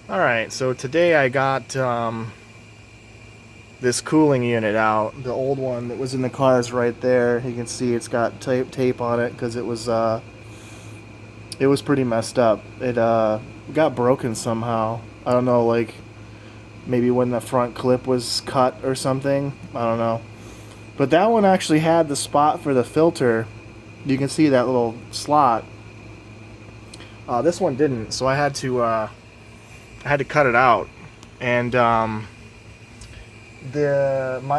Alright, so today I got this cooling unit out. The old one that was in the car is right there. You can see it's got tape on it because it was pretty messed up. It got broken somehow. I don't know, like maybe when the front clip was cut or something. I don't know. But that one actually had the spot for the filter. You can see that little slot. This one didn't, so I had to cut it out. And my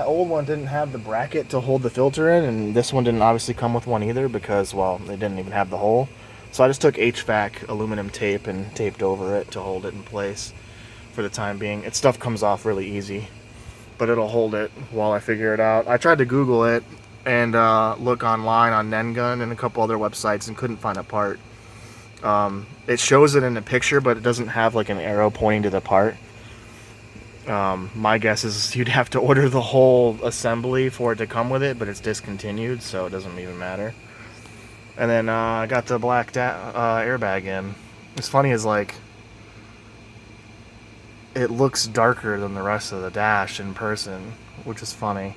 old one didn't have the bracket to hold the filter in, and this one didn't obviously come with one either because, well, they didn't even have the hole. So I just took HVAC aluminum tape and taped over it to hold it in place for the time being. Stuff comes off really easy, but it'll hold it while I figure it out. I tried to Google it and look online on Nengun and a couple other websites and couldn't find a part. It shows it in the picture, but it doesn't have like an arrow pointing to the part. My guess is you'd have to order the whole assembly for it to come with it, but it's discontinued, so it doesn't even matter. And then I got the black airbag in. What's funny is, like, it looks darker than the rest of the dash in person, which is funny.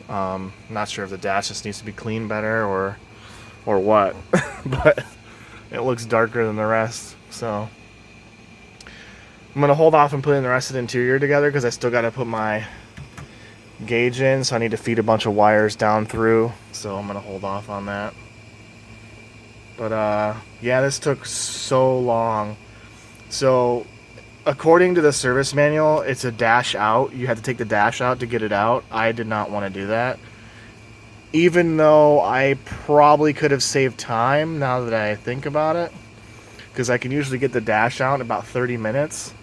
Not sure if the dash just needs to be cleaned better or what, but it looks darker than the rest, so I'm going to hold off on putting the rest of the interior together because I still got to put my gauge in, so I need to feed a bunch of wires down through, so I'm going to hold off on that. But yeah, this took so long. So according to the service manual, it's a dash out. You had to take the dash out to get it out. I did not want to do that, even though I probably could have saved time now that I think about it, because I can usually get the dash out in about 30 minutes.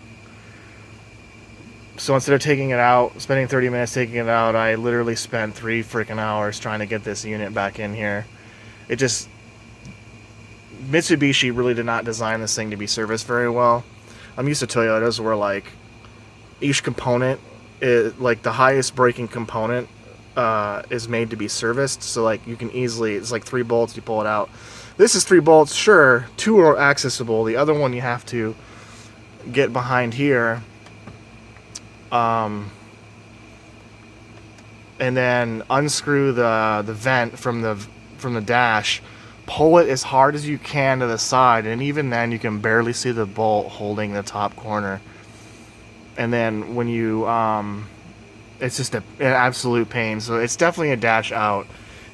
So instead of taking it out, spending 30 minutes taking it out, I literally spent 3 freaking hours trying to get this unit back in here. It just... Mitsubishi really did not design this thing to be serviced very well. I'm used to Toyotas where, like, each component, like the highest braking component is made to be serviced. So, like, you can easily, it's like 3 bolts, you pull it out. This is 3 bolts, sure, 2 are accessible. The other one you have to get behind here. And then unscrew the vent from the dash, pull it as hard as you can to the side, and even then you can barely see the bolt holding the top corner. And then when you it's just an absolute pain. So it's definitely a dash out.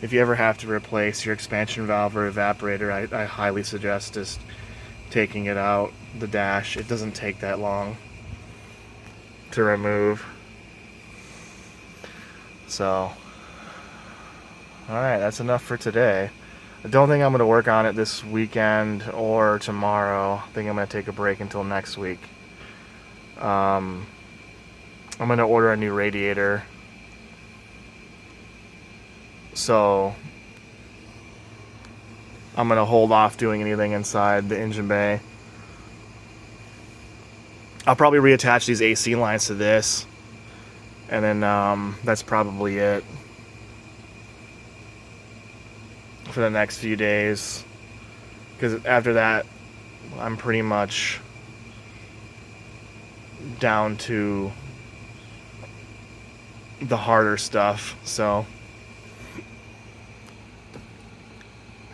If you ever have to replace your expansion valve or evaporator, I highly suggest just taking it out, the dash. It doesn't take that long to remove. So, alright, that's enough for today. I don't think I'm going to work on it this weekend or tomorrow. I think I'm going to take a break until next week. I'm going to order a new radiator. So, I'm going to hold off doing anything inside the engine bay. I'll probably reattach these AC lines to this. And then that's probably it for the next few days, because after that I'm pretty much down to the harder stuff. So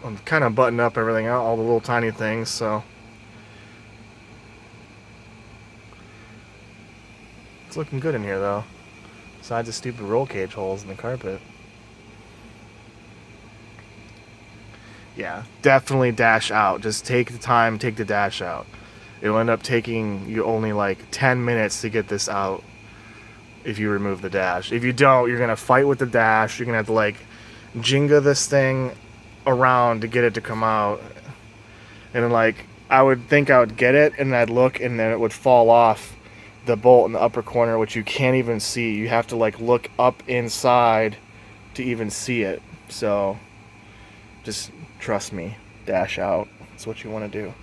I'm kind of buttoning up everything out, all the little tiny things. So it's looking good in here though, besides the stupid roll cage holes in the carpet. Yeah, definitely dash out. Just take the time, take the dash out. It'll end up taking you only like 10 minutes to get this out if you remove the dash. If you don't, you're going to fight with the dash. You're going to have to like Jenga this thing around to get it to come out. And then, like, I would think I would get it and I'd look and then it would fall off the bolt in the upper corner, which you can't even see. You have to like look up inside to even see it. So just trust me, dash out. That's what you want to do.